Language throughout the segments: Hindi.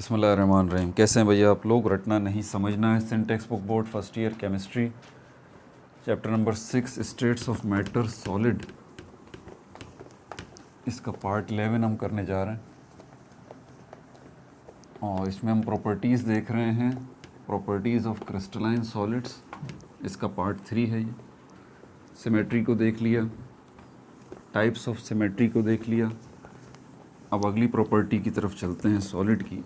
बिस्मिल्लाहिर्रहमानिर्रहीम। कैसे हैं भैया आप लोग? रटना नहीं समझना है। Syntax book board first year chemistry, chapter number 6 states of matter solid, इसका पार्ट 11 हम करने जा रहे हैं। और इसमें हम प्रॉपर्टीज़ देख रहे हैं, प्रॉपर्टीज़ ऑफ क्रिस्टलाइन सॉलिड्स, इसका पार्ट 3 है ये। सिमेट्री को देख लिया, टाइप्स ऑफ सिमेट्री को देख लिया। अब अगली प्रॉपर्टी की तरफ चलते हैं, सॉलिड की।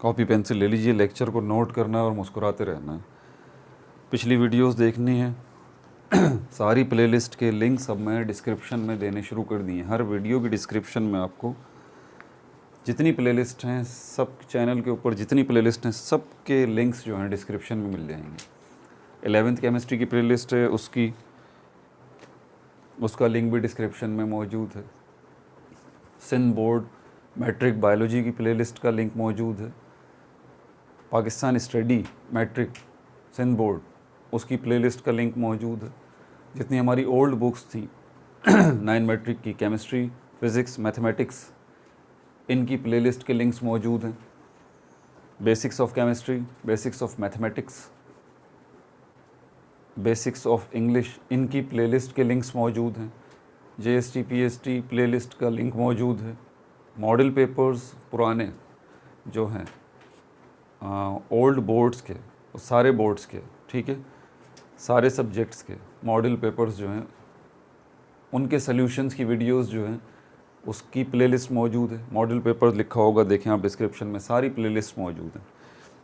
कॉपी पेंसिल ले लीजिए, लेक्चर को नोट करना है और मुस्कुराते रहना है। पिछली वीडियोस देखनी है। सारी प्लेलिस्ट के लिंक्स अब मैं डिस्क्रिप्शन में देने शुरू कर दिए हैं। हर वीडियो की डिस्क्रिप्शन में आपको जितनी प्लेलिस्ट हैं, सब चैनल के ऊपर जितनी प्लेलिस्ट हैं, सब के लिंक्स जो हैं डिस्क्रिप्शन में मिल जाएंगे। 11th केमिस्ट्री की प्लेलिस्ट है, उसका लिंक भी डिस्क्रिप्शन में मौजूद है। सिंध बोर्ड मैट्रिक बायोलॉजी की प्लेलिस्ट का लिंक मौजूद है। Pakistan study matric Sindh board, उसकी प्लेलिस्ट का लिंक मौजूद है। जितनी हमारी ओल्ड बुक्स थी 9 मैट्रिक की, केमिस्ट्री, फिज़िक्स, मैथमेटिक्स, इनकी प्लेलिस्ट के लिंक्स मौजूद हैं। Basics of chemistry, basics of mathematics, basics of English, इनकी प्लेलिस्ट के लिंक्स मौजूद हैं। JST PST प्लेलिस्ट का लिंक मौजूद है। मॉडल पेपर्स पुराने जो हैं ओल्ड बोर्ड्स के, सारे बोर्ड्स के, ठीक है, सारे सब्जेक्ट्स के मॉडल पेपर्स जो हैं, उनके सॉल्यूशंस की वीडियोस जो हैं, उसकी प्लेलिस्ट मौजूद है। मॉडल पेपर्स लिखा होगा, देखें आप डिस्क्रिप्शन में, सारी प्लेलिस्ट मौजूद है,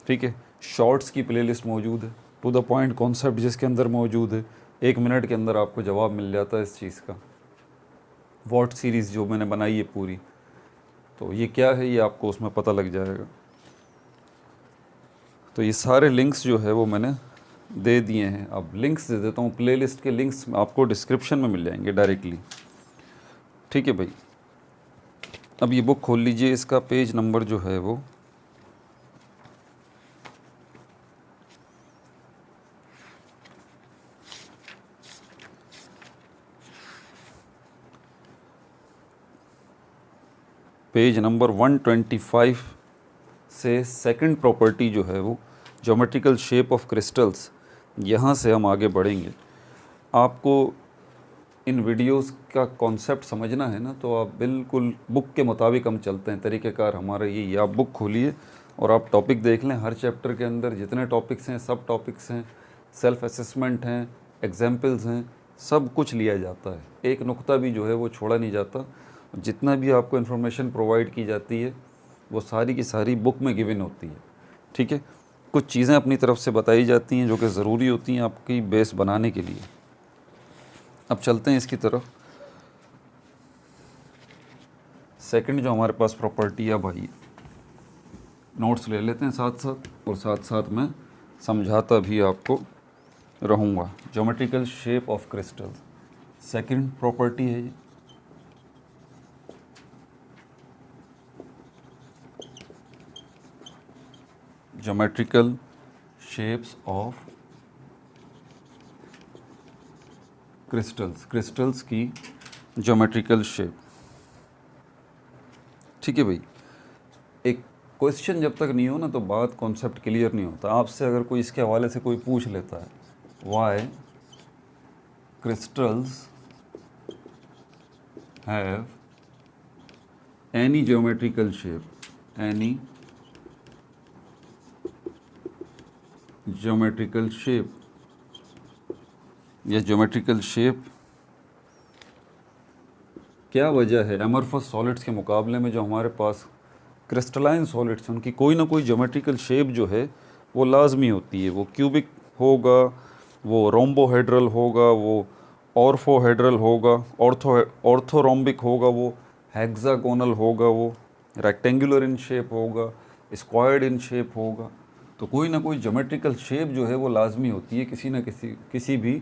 ठीक है। शॉर्ट्स की प्लेलिस्ट मौजूद है, टू द पॉइंट कॉन्सेप्ट जिसके अंदर मौजूद है। 1 मिनट के अंदर आपको जवाब मिल जाता है इस चीज़ का। वॉट सीरीज़ जो मैंने बनाई है पूरी, तो ये क्या है ये आपको उसमें पता लग जाएगा। तो ये सारे लिंक्स जो है वो मैंने दे दिए हैं। अब लिंक्स दे देता हूँ, प्लेलिस्ट के लिंक्स आपको डिस्क्रिप्शन में मिल जाएंगे डायरेक्टली, ठीक है भाई। अब ये बुक खोल लीजिए, इसका पेज नंबर जो है वो पेज नंबर 125 से सेकंड प्रॉपर्टी जो है वो ज्योमेट्रिकल शेप ऑफ क्रिस्टल्स, यहाँ से हम आगे बढ़ेंगे। आपको इन वीडियोस का कॉन्सेप्ट समझना है ना, तो आप बिल्कुल बुक के मुताबिक हम चलते हैं। तरीक़ेकार हमारा ये आप बुक खोलिए और आप टॉपिक देख लें। हर चैप्टर के अंदर जितने टॉपिक्स हैं, सब टॉपिक्स हैं, सेल्फ असेसमेंट हैं, एग्जाम्पल्स हैं, सब कुछ लिया जाता है। एक नुक्ता भी जो है वो छोड़ा नहीं जाता। जितना भी आपको इन्फॉर्मेशन प्रोवाइड की जाती है वो सारी की सारी बुक में गिवन होती है, ठीक है। कुछ चीज़ें अपनी तरफ से बताई जाती हैं जो कि ज़रूरी होती हैं आपकी बेस बनाने के लिए। अब चलते हैं इसकी तरफ। सेकंड जो हमारे पास प्रॉपर्टी है भाई, नोट्स ले लेते हैं साथ साथ, और साथ साथ मैं समझाता भी आपको रहूँगा। Geometrical shape of crystal second property है ये। ज्योमेट्रिकल शेप्स ऑफ क्रिस्टल्स की ज्योमेट्रिकल शेप, ठीक है भाई। एक क्वेश्चन जब तक नहीं हो ना, तो बात कॉन्सेप्ट क्लियर नहीं होता। आपसे अगर कोई इसके हवाले से कोई पूछ लेता है, why crystals have any geometrical shape, any geometrical shape, या ज्योमेट्रिकल शेप, क्या वजह है एमरफस सॉलिड्स के मुकाबले में जो हमारे पास क्रिस्टलाइन सॉलिड्स हैं, उनकी कोई ना कोई ज्योमेट्रिकल शेप जो है वो लाजमी होती है। वो क्यूबिक होगा, वो रोम्बोहेड्रल होगा, वो ऑर्थोहेड्रल होगा, ऑर्थोरोम्बिक होगा, वो हेक्सागोनल होगा, वो रेक्टेंगुलर इन शेप होगा, स्क्वायर्ड इन शेप होगा। तो कोई ना कोई ज्योमेट्रिकल शेप जो है वो लाजमी होती है किसी भी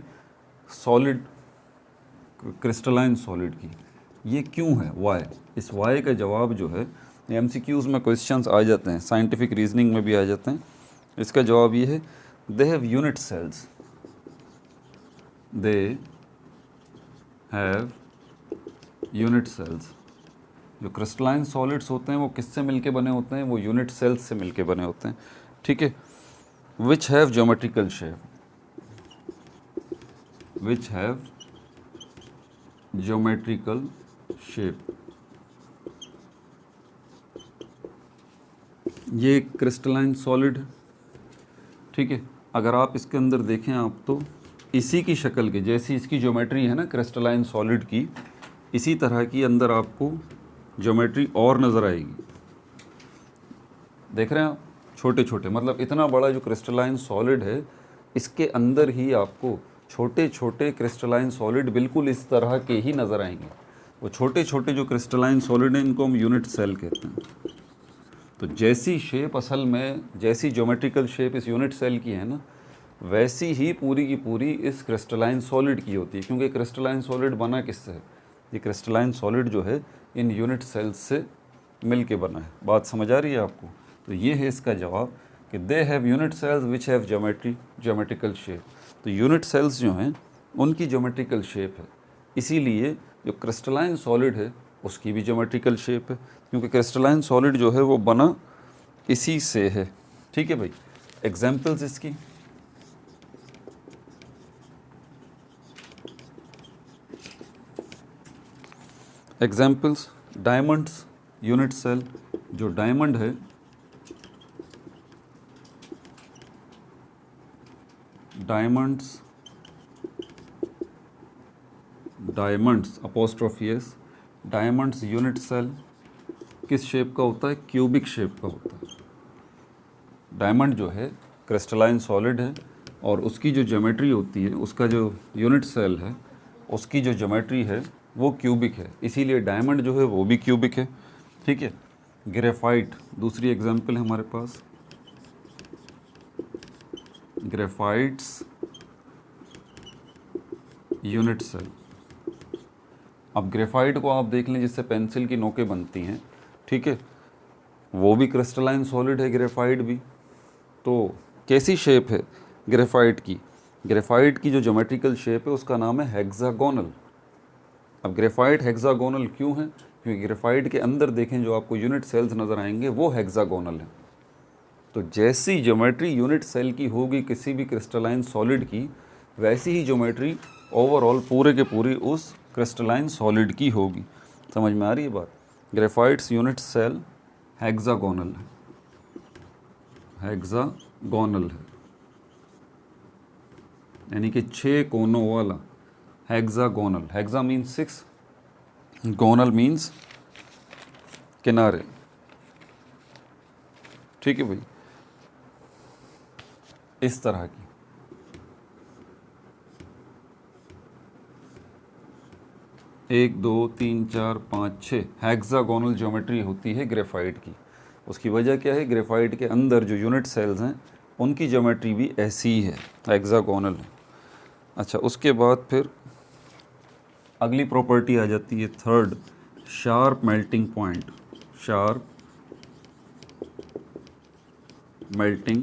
सॉलिड, क्रिस्टलाइन सॉलिड की। ये क्यों है, वाई? इस वाई का जवाब जो है MCQs में क्वेश्चंस आ जाते हैं, साइंटिफिक रीजनिंग में भी आ जाते हैं। इसका जवाब ये है, they have unit cells, they have unit cells. जो क्रिस्टलाइन सॉलिड्स होते हैं वो किससे मिलके बने होते हैं, वो यूनिट सेल्स से मिलके बने होते हैं, ठीक है। Which have geometrical shape, which have geometrical shape. ये क्रिस्टलाइन सॉलिड है, ठीक है। अगर आप इसके अंदर देखें आप तो इसी की शक्ल के जैसी इसकी ज्योमेट्री है ना क्रिस्टलाइन सॉलिड की, इसी तरह की अंदर आपको ज्योमेट्री और नज़र आएगी। देख रहे हैं आप, छोटे छोटे, मतलब इतना बड़ा जो क्रिस्टलाइन सॉलिड है इसके अंदर ही आपको छोटे छोटे क्रिस्टलाइन सॉलिड बिल्कुल इस तरह के ही नज़र आएंगे। वो छोटे छोटे जो क्रिस्टलाइन सॉलिड हैं इनको हम यूनिट सेल कहते हैं। तो जैसी शेप असल में, जैसी ज्योमेट्रिकल शेप इस यूनिट सेल की है ना, वैसी ही पूरी की पूरी इस क्रिस्टलाइन सॉलिड की होती है, क्योंकि क्रिस्टलाइन सॉलिड बना किससे है, ये क्रिस्टलाइन सॉलिड जो है इन यूनिट सेल्स से मिल के बना है। बात समझ आ रही है आपको? तो ये है इसका जवाब कि दे have unit cells which have geometrical shape. तो यूनिट सेल्स जो हैं उनकी ज्योमेट्रिकल शेप है, इसीलिए जो क्रिस्टलाइन सॉलिड है उसकी भी ज्योमेट्रिकल शेप है, क्योंकि क्रिस्टलाइन सॉलिड जो है वो बना इसी से है, ठीक है भाई। एग्जाम्पल्स इसकी, एग्जाम्पल्स, डायमंड्स यूनिट सेल। जो डायमंड है, diamonds, diamonds apostrophe s, diamonds unit cell किस शेप का होता है, क्यूबिक शेप का होता है। डायमंड जो है क्रिस्टलाइन सॉलिड है और उसकी जो ज्योमेट्री होती है, उसका जो यूनिट सेल है उसकी जो ज्योमेट्री है वो क्यूबिक है, इसीलिए डायमंड जो है वो भी क्यूबिक है, ठीक है। ग्रेफाइट दूसरी एग्जांपल है हमारे पास, ग्रेफाइट्स यूनिट सेल। अब ग्रेफाइट को आप देख लें जिससे पेंसिल की नोकें बनती हैं, ठीक है, वो भी क्रिस्टलाइन सॉलिड है ग्रेफाइट भी। तो कैसी शेप है ग्रेफाइट की, ग्रेफाइट की जो ज्योमेट्रिकल शेप है उसका नाम है हेक्सागोनल। अब ग्रेफाइट हेक्सागोनल क्यों है, क्योंकि ग्रेफाइट के अंदर देखें जो आपको यूनिट सेल्स नज़र आएंगे वो हेक्सागोनल हैं। तो जैसी ज्योमेट्री यूनिट सेल की होगी किसी भी क्रिस्टलाइन सॉलिड की, वैसी ही ज्योमेट्री ओवरऑल पूरे के पूरी उस क्रिस्टलाइन सॉलिड की होगी। समझ में आ रही है बात? ग्रेफाइट्स यूनिट सेल हेक्सागोनल है, हेक्सागोनल है, यानी कि 6 कोनों वाला हेक्सागोनल। हेक्सा मीन्स 6, गोनल मीन्स किनारे, ठीक है भाई। इस तरह की 1 2 3 4 5 6 हेक्सागोनल ज्योमेट्री होती है ग्रेफाइट की। उसकी वजह क्या है, ग्रेफाइट के अंदर जो यूनिट सेल्स हैं उनकी ज्योमेट्री भी ऐसी ही है, हेक्सागोनल है। अच्छा, उसके बाद फिर अगली प्रॉपर्टी आ जाती है third, sharp melting point. Sharp melting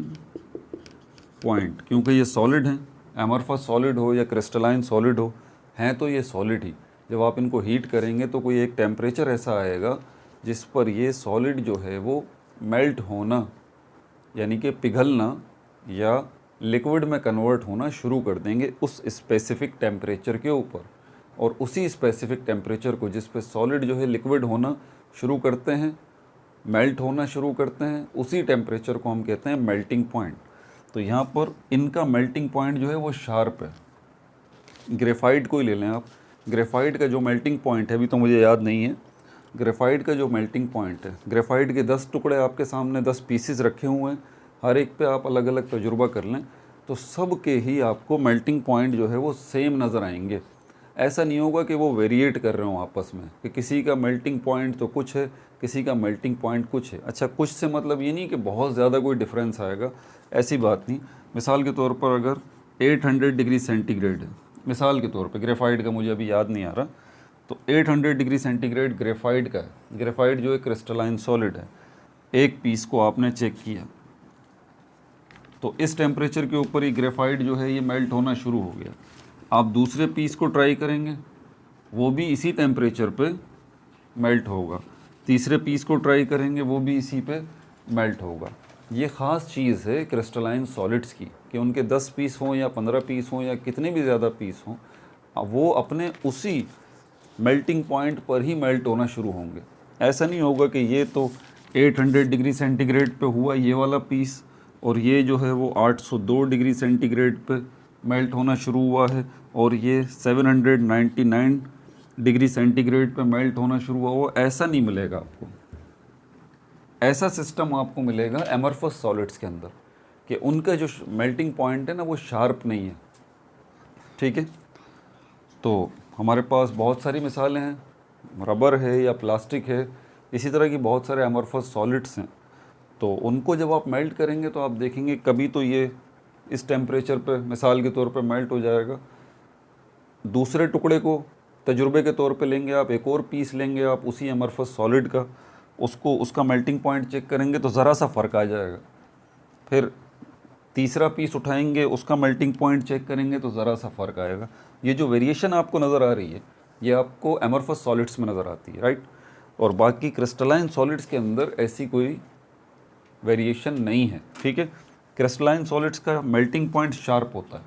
point, क्योंकि ये सॉलिड हैं, एमरफस सॉलिड हो या क्रिस्टलाइन सॉलिड हो, हैं तो ये सॉलिड ही। जब आप इनको हीट करेंगे तो कोई एक टेम्परेचर ऐसा आएगा जिस पर ये सॉलिड जो है वो मेल्ट होना, यानी कि पिघलना या लिक्विड में कन्वर्ट होना शुरू कर देंगे उस स्पेसिफिक टेम्परेचर के ऊपर। और उसी स्पेसिफिक टेम्परेचर को जिस पे सॉलिड जो है लिक्विड होना शुरू करते हैं, मेल्ट होना शुरू करते हैं, उसी टेम्परेचर को हम कहते हैं मेल्टिंग पॉइंट। तो यहाँ पर इनका मेल्टिंग पॉइंट जो है वो शार्प है। ग्रेफाइट को ही ले लें आप, ग्रेफाइट का जो मेल्टिंग पॉइंट है, अभी तो मुझे याद नहीं है, ग्रेफाइट का जो मेल्टिंग पॉइंट है, ग्रेफाइट के 10 टुकड़े आपके सामने 10 पीसेस रखे हुए हैं, हर एक पे आप अलग अलग तजुर्बा कर लें तो सब के ही आपको मेल्टिंग पॉइंट जो है वो सेम नज़र आएंगे। ऐसा नहीं होगा कि वो वेरिएट कर रहे हो आपस में, कि किसी का मेल्टिंग पॉइंट तो कुछ है, किसी का मेल्टिंग पॉइंट कुछ है। अच्छा, कुछ से मतलब ये नहीं कि बहुत ज़्यादा कोई डिफरेंस आएगा, ऐसी बात नहीं। मिसाल के तौर पर अगर 800 डिग्री सेंटीग्रेड है, मिसाल के तौर पे ग्रेफाइट का मुझे अभी याद नहीं आ रहा, तो 800 डिग्री सेंटीग्रेड ग्रेफाइट का है। ग्रेफाइट जो है क्रिस्टलाइन सॉलिड है। एक पीस को आपने चेक किया, तो इस टेम्परेचर के ऊपर ही ग्रेफाइट जो है ये मेल्ट होना शुरू हो गया। आप दूसरे पीस को ट्राई करेंगे, वो भी इसी टेम्परेचर पे मेल्ट होगा। तीसरे पीस को ट्राई करेंगे, वो भी इसी पे मेल्ट होगा। ये ख़ास चीज़ है क्रिस्टलाइन सॉलिड्स की कि उनके 10 पीस हों या 15 पीस हों या कितने भी ज़्यादा पीस हों, वो अपने उसी मेल्टिंग पॉइंट पर ही मेल्ट होना शुरू होंगे। ऐसा नहीं होगा कि ये तो 800 डिग्री सेंटीग्रेड पे हुआ ये वाला पीस और ये जो है वो 802 डिग्री सेंटीग्रेड पे मेल्ट होना शुरू हुआ है और ये 799 डिग्री सेंटीग्रेड पे मेल्ट होना शुरू हुआ। वो ऐसा नहीं मिलेगा आपको। ऐसा सिस्टम आपको मिलेगा एमरफस सॉलिड्स के अंदर कि उनका जो मेल्टिंग पॉइंट है ना वो शार्प नहीं है। ठीक है, तो हमारे पास बहुत सारी मिसालें हैं, रबर है या प्लास्टिक है, इसी तरह की बहुत सारे एमरफस सॉलिड्स हैं। तो उनको जब आप मेल्ट करेंगे तो आप देखेंगे कभी तो ये इस टेम्परेचर पे मिसाल के तौर पे मेल्ट हो जाएगा। दूसरे टुकड़े को तजुर्बे के तौर पे लेंगे आप, एक और पीस लेंगे आप उसी एमरफस सॉलिड का, उसका मेल्टिंग पॉइंट चेक करेंगे तो ज़रा सा फ़र्क आ जाएगा। फिर तीसरा पीस उठाएंगे, उसका मेल्टिंग पॉइंट चेक करेंगे तो ज़रा सा फ़र्क आएगा। ये जो वेरिएशन आपको नज़र आ रही है ये आपको एमरफस सॉलिड्स में नज़र आती है, राइट। और बाकी क्रिस्टलाइन सॉलिड्स के अंदर ऐसी कोई वेरिएशन नहीं है। ठीक है, क्रिस्टलाइन सॉलिड्स का मेल्टिंग पॉइंट शार्प होता है।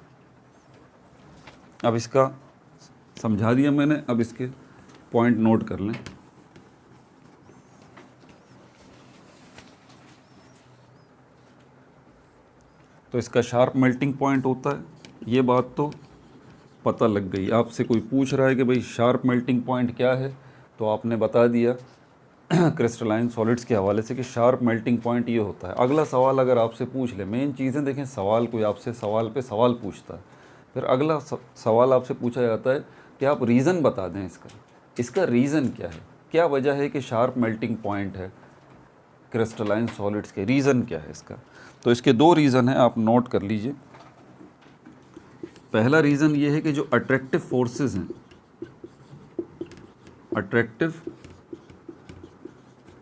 अब इसका समझा दिया मैंने, अब इसके पॉइंट नोट कर लें। तो इसका शार्प मेल्टिंग पॉइंट होता है, ये बात तो पता लग गई। आपसे कोई पूछ रहा है कि भाई शार्प मेल्टिंग पॉइंट क्या है, तो आपने बता दिया क्रिस्टलाइन सॉलिड्स के हवाले से कि शार्प मेल्टिंग पॉइंट ये होता है। अगला सवाल अगर आपसे पूछ ले, मेन चीज़ें देखें, सवाल कोई आपसे सवाल पे सवाल पूछता है, फिर अगला सवाल आपसे पूछा जाता है कि आप रीज़न बता दें इसका रीज़न क्या है, क्या वजह है कि शार्प मेल्टिंग पॉइंट है क्रिस्टलाइन सॉलिड्स के, रीज़न क्या है इसका। तो इसके दो रीज़न हैं, आप नोट कर लीजिए। पहला रीज़न ये है कि जो अट्रैक्टिव फोर्सेस हैं, अट्रैक्टिव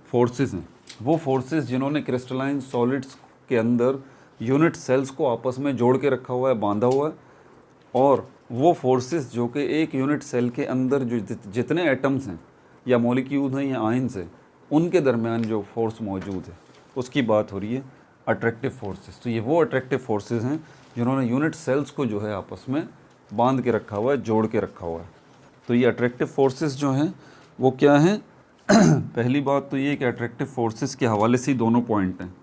फोर्सेस हैं, वो फोर्सेस जिन्होंने क्रिस्टलाइन सॉलिड्स के अंदर यूनिट सेल्स को आपस में जोड़ के रखा हुआ है, बांधा हुआ है, और वो फोर्सेस जो कि एक यूनिट सेल के अंदर जो जितने एटम्स हैं या मॉलिक्यूल हैं या आयंस हैं उनके दरमियान जो फोर्स मौजूद है उसकी बात हो रही है, अट्रैक्टिव फोर्सेस। तो ये वो अट्रैक्टिव फोर्सेस हैं जिन्होंने यूनिट सेल्स को जो है आपस में बांध के रखा हुआ है, जोड़ के रखा हुआ है। तो ये अट्रैक्टिव फोर्सेस जो हैं वो क्या हैं पहली बात तो ये कि अट्रैक्टिव फोर्सेस के हवाले से ही दोनों पॉइंट हैं।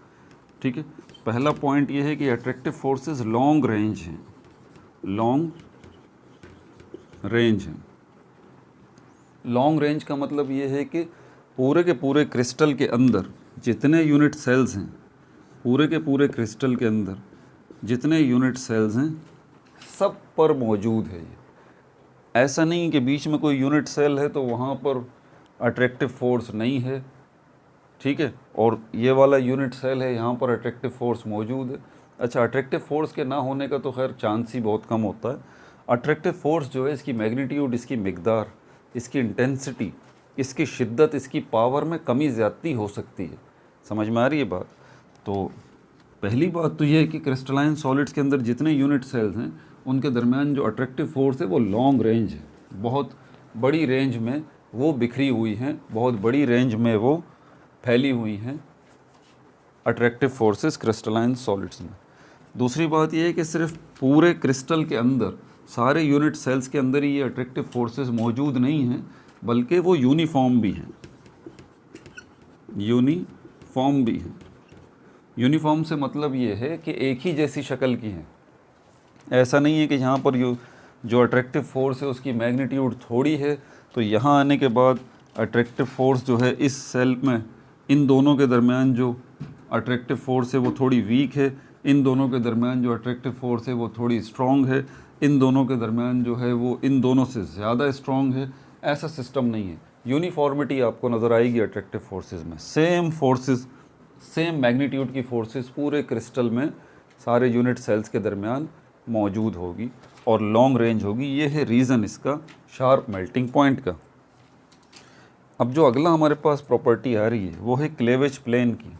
ठीक है, पहला पॉइंट ये है कि अट्रैक्टिव फोर्सेस लॉन्ग रेंज हैं, लॉन्ग रेंज हैं। लॉन्ग रेंज का मतलब ये है कि पूरे के पूरे क्रिस्टल के अंदर जितने यूनिट सेल्स हैं, पूरे के पूरे क्रिस्टल के अंदर जितने यूनिट सेल्स हैं सब पर मौजूद है ये। ऐसा नहीं कि बीच में कोई यूनिट सेल है तो वहाँ पर अट्रैक्टिव फोर्स नहीं है, ठीक है, और ये वाला यूनिट सेल है यहाँ पर अट्रैक्टिव फोर्स मौजूद है। अच्छा, अट्रैक्टिव फोर्स के ना होने का तो खैर चांस ही बहुत कम होता है। अट्रैक्टिव फोर्स जो है इसकी मैग्नीट्यूड, इसकी मिकदार, इसकी इंटेंसिटी, इसकी शिद्दत, इसकी पावर में कमी ज़्यादती हो सकती है। समझ में आ रही है बात। तो पहली बात तो ये है कि क्रिस्टलाइन सॉलिड्स के अंदर जितने यूनिट सेल्स हैं उनके दरमियान जो अट्रैक्टिव फोर्स है वो लॉन्ग रेंज है, बहुत बड़ी रेंज में वो बिखरी हुई हैं, बहुत बड़ी रेंज में वो फैली हुई हैं अट्रैक्टिव फोर्सेस क्रिस्टलाइन सॉलिड्स में। दूसरी बात ये है कि सिर्फ पूरे क्रिस्टल के अंदर सारे यूनिट सेल्स के अंदर ही ये अट्रैक्टिव फोर्सेस मौजूद नहीं हैं, बल्कि वो यूनिफॉर्म भी हैं, यूनिफॉर्म भी हैं। यूनिफॉर्म से मतलब ये है कि एक ही जैसी शक्ल की हैं। ऐसा नहीं है कि यहाँ पर जो अट्रैक्टिव फोर्स है उसकी मैग्नीट्यूड थोड़ी है तो यहाँ आने के बाद अट्रैक्टिव फोर्स जो है इस सेल में इन दोनों के दरमियान जो अट्रैक्टिव फोर्स है वो थोड़ी वीक है, इन दोनों के दरमियान जो अट्रैक्टिव फोर्स है वो थोड़ी स्ट्रॉन्ग है, इन दोनों के दरमियान जो है वो इन दोनों से ज़्यादा स्ट्रॉन्ग है। ऐसा सिस्टम नहीं है। यूनिफॉर्मिटी आपको नज़र आएगी अट्रैक्टिव फोर्सेस में। सेम फोर्सेस, सेम मैग्नीट्यूड की फोर्सेस पूरे क्रिस्टल में सारे यूनिट सेल्स के दरमियान मौजूद होगी और लॉन्ग रेंज होगी। ये है रीज़न इसका शार्प मेल्टिंग पॉइंट का। अब जो अगला हमारे पास प्रॉपर्टी आ रही है वो है क्लेवेज प्लेन की।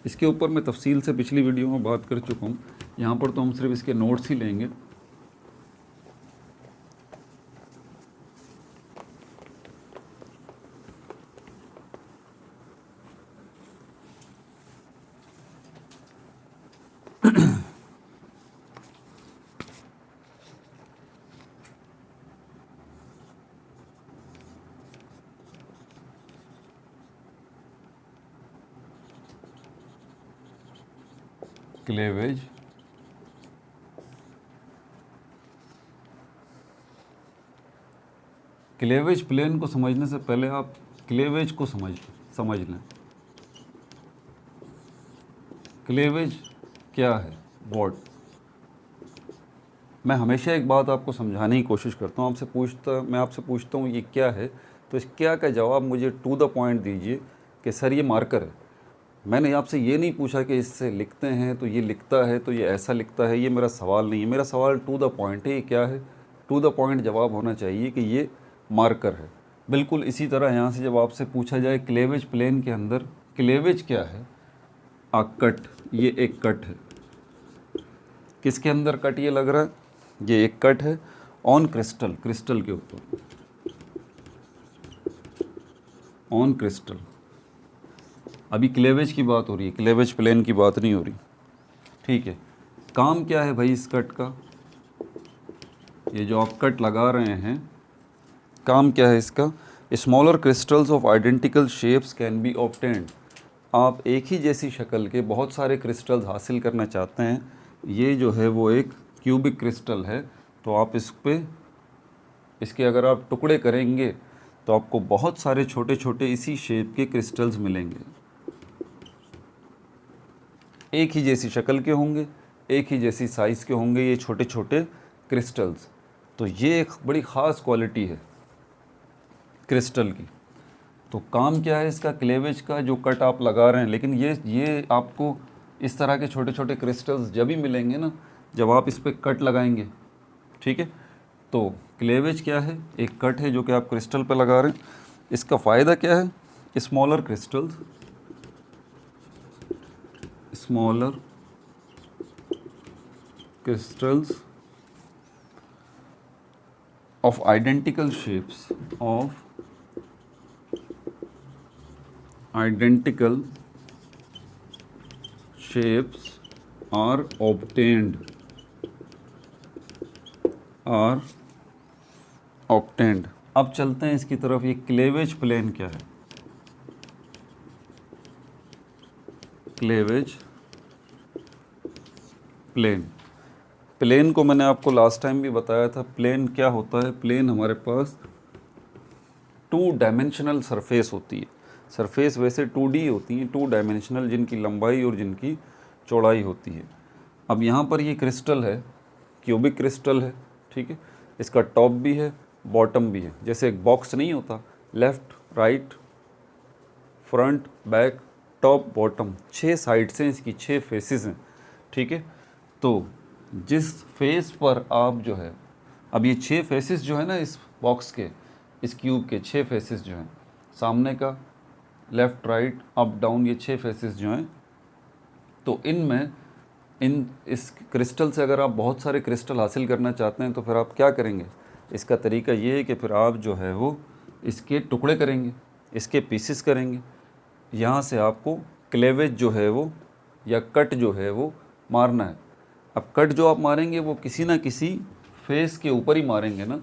इसके ऊपर मैं तफसील से पिछली वीडियो में बात कर चुका हूँ, यहाँ पर तो हम सिर्फ इसके नोट्स ही लेंगे। क्लेवेज, क्लेवेज प्लेन को समझने से पहले आप क्लेवेज को समझ लें। क्लेवेज क्या है, व्हाट। मैं हमेशा एक बात आपको समझाने की कोशिश करता हूँ, मैं आपसे पूछता हूँ ये क्या है, तो इस क्या का जवाब मुझे टू द पॉइंट दीजिए कि सर ये मार्कर है। मैंने आपसे ये नहीं पूछा कि इससे लिखते हैं तो ये लिखता है तो ये ऐसा लिखता है, ये मेरा सवाल नहीं है। मेरा सवाल टू द पॉइंट है, ये क्या है, टू द पॉइंट जवाब होना चाहिए कि ये मार्कर है। बिल्कुल इसी तरह यहाँ से जब आपसे पूछा जाए क्लेवेज प्लेन के अंदर क्लेवेज क्या है, कट, ये एक कट है। किसके अंदर कट ये लग रहा है, ये एक कट है ऑन क्रिस्टल, क्रिस्टल के ऊपर, ऑन क्रिस्टल। अभी क्लेवेज की बात हो रही है, क्लेवेज प्लेन की बात नहीं हो रही, ठीक है। काम क्या है भाई इस कट का, ये जो आप कट लगा रहे हैं, काम क्या है इसका, smaller crystals of identical shapes can be obtained. आप एक ही जैसी शक्ल के बहुत सारे क्रिस्टल्स हासिल करना चाहते हैं। ये जो है वो एक क्यूबिक क्रिस्टल है, तो आप इसके अगर आप टुकड़े करेंगे तो आपको बहुत सारे छोटे छोटे इसी शेप के क्रिस्टल्स मिलेंगे। एक ही जैसी शक्ल के होंगे, एक ही जैसी साइज़ के होंगे ये छोटे छोटे क्रिस्टल्स। तो ये एक बड़ी ख़ास क्वालिटी है क्रिस्टल की। तो काम क्या है इसका, क्लेवेज का जो कट आप लगा रहे हैं, लेकिन ये आपको इस तरह के छोटे छोटे क्रिस्टल्स जब भी मिलेंगे ना, जब आप इस पर कट लगाएंगे, ठीक है। तो क्लेवेज क्या है, एक कट है जो कि आप क्रिस्टल पर लगा रहे हैं। इसका फ़ायदा क्या है, smaller crystals, smaller crystals of identical shapes are obtained अब चलते हैं इसकी तरफ। ये क्लेवेज प्लेन क्या है, क्लेवेज प्लेन को मैंने आपको लास्ट टाइम भी बताया था। प्लेन क्या होता है, प्लेन हमारे पास 2 डायमेंशनल सरफेस होती है। सरफेस वैसे 2D होती हैं, 2 डायमेंशनल, जिनकी लंबाई और जिनकी चौड़ाई होती है। अब यहाँ पर ये क्रिस्टल है, क्यूबिक क्रिस्टल है, ठीक है। इसका टॉप भी है, बॉटम भी है। जैसे एक बॉक्स नहीं होता, left right front back top bottom, 6 sides हैं इसकी, 6 फेसेस हैं, ठीक है। तो जिस फेस पर आप जो है, अब ये 6 फेसेस जो है ना इस बॉक्स के, इस क्यूब के 6 फेसेस जो हैं, सामने का, लेफ़्ट राइट अप डाउन, ये 6 फेसेस जो हैं, तो इनमें इस क्रिस्टल से अगर आप बहुत सारे क्रिस्टल हासिल करना चाहते हैं तो फिर आप क्या करेंगे, इसका तरीका ये है कि फिर आप जो है वो इसके टुकड़े करेंगे, इसके पीसेस करेंगे। यहाँ से आपको क्लेवेज जो है वो, या कट जो है वो मारना है। अब कट जो आप मारेंगे वो किसी ना किसी फेस के ऊपर ही मारेंगे ना,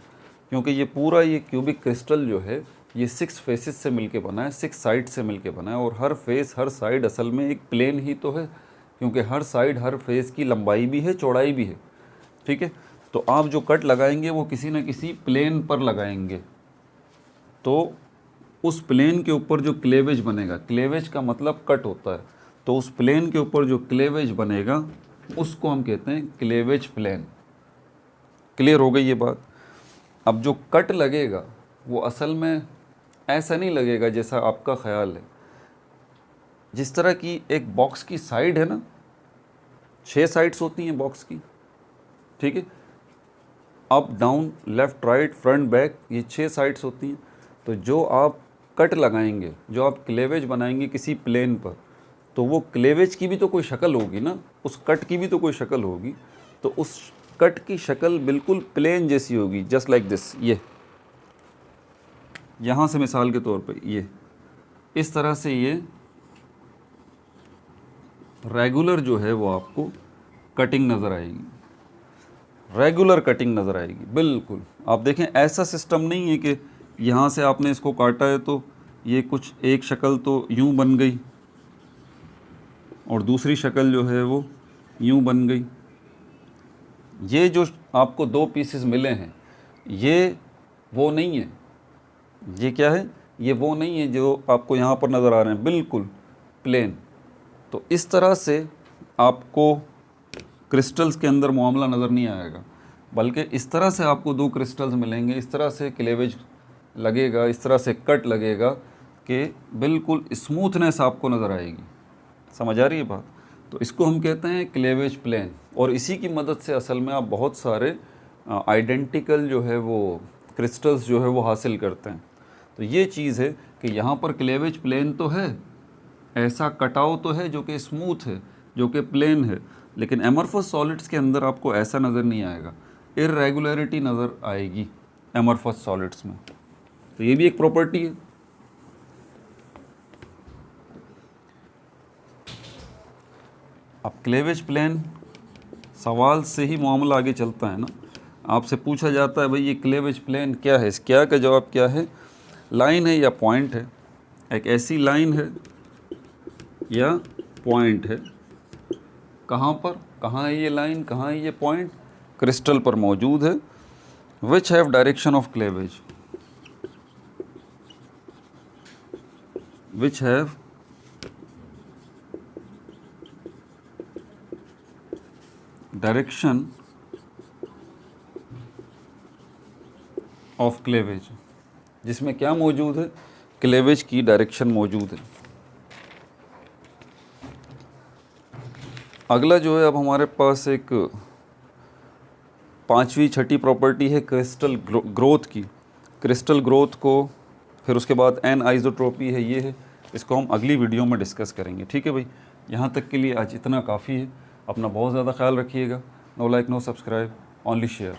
क्योंकि ये पूरा ये क्यूबिक क्रिस्टल जो है ये 6 फेसेस से मिलके बना है, 6 साइड से मिलके बना है। और हर फेस, हर साइड असल में एक प्लेन ही तो है, क्योंकि हर साइड, हर फेस की लंबाई भी है, चौड़ाई भी है, ठीक है। तो आप जो कट लगाएंगे वो किसी न किसी प्लेन पर लगाएंगे, तो उस प्लेन के ऊपर जो क्लेवेज बनेगा, क्लेवेज का मतलब कट होता है, तो उस प्लेन के ऊपर जो क्लेवेज बनेगा उसको हम कहते हैं क्लेवेज प्लेन। क्लियर हो गई ये बात। अब जो कट लगेगा वो असल में ऐसा नहीं लगेगा जैसा आपका ख्याल है। जिस तरह की एक बॉक्स की साइड है ना, 6 साइड्स होती हैं बॉक्स की, ठीक है, up down left right front back, ये 6 साइड्स होती हैं। तो जो आप कट लगाएंगे, जो आप क्लेवेज बनाएंगे किसी प्लेन पर, तो वो क्लेवेज की भी तो कोई शक्ल होगी ना, उस कट की भी तो कोई शक्ल होगी। तो उस कट की शक्ल बिल्कुल प्लेन जैसी होगी, जस्ट लाइक दिस। ये यहाँ से मिसाल के तौर पे ये इस तरह से ये रेगुलर जो है वो आपको कटिंग नज़र आएगी, रेगुलर कटिंग नज़र आएगी बिल्कुल। आप देखें ऐसा सिस्टम नहीं है कि यहाँ से आपने इसको काटा है तो ये कुछ एक शक्ल तो यूँ बन गई और दूसरी शक्ल जो है वो यूँ बन गई। ये जो आपको दो पीसेस मिले हैं ये वो नहीं है, ये क्या है, ये वो नहीं है जो आपको यहाँ पर नज़र आ रहे हैं, बिल्कुल प्लेन। तो इस तरह से आपको क्रिस्टल्स के अंदर मामला नज़र नहीं आएगा, बल्कि इस तरह से आपको दो क्रिस्टल्स मिलेंगे, इस तरह से क्लेवेज लगेगा, इस तरह से कट लगेगा कि बिल्कुल स्मूथनेस आपको नज़र आएगी। समझ आ रही है बात? तो इसको हम कहते हैं क्लेवेज प्लेन, और इसी की मदद से असल में आप बहुत सारे आइडेंटिकल जो है वो क्रिस्टल्स जो है वो हासिल करते हैं। तो ये चीज़ है कि यहाँ पर क्लेवेज प्लेन तो है, ऐसा कटाव तो है जो कि स्मूथ है, जो कि प्लेन है, लेकिन एमरफस सॉलिड्स के अंदर आपको ऐसा नज़र नहीं आएगा, इर्रेगुलरिटी नज़र आएगी एमरफस सॉलिड्स में। तो ये भी एक प्रॉपर्टी है। अब क्लेवेज प्लेन सवाल से ही मामला आगे चलता है ना, आपसे पूछा जाता है भाई ये क्लेवेज प्लेन क्या है, इस क्या का जवाब क्या है, लाइन है या पॉइंट है, एक ऐसी लाइन है या पॉइंट है। कहाँ पर, कहाँ है ये लाइन, कहाँ है ये पॉइंट, क्रिस्टल पर मौजूद है। Which have direction of cleavage, which have direction of cleavage, जिसमें क्या मौजूद है, क्लेवेज की डायरेक्शन मौजूद है। अगला जो है अब हमारे पास एक पांचवी छठी प्रॉपर्टी है क्रिस्टल ग्रोथ की। क्रिस्टल ग्रोथ को फिर उसके बाद एन आइसोट्रोपी है, ये है, इसको हम अगली वीडियो में डिस्कस करेंगे। ठीक है भाई, यहाँ तक के लिए आज इतना काफ़ी है। अपना बहुत ज़्यादा ख्याल रखिएगा। No like no subscribe, only share.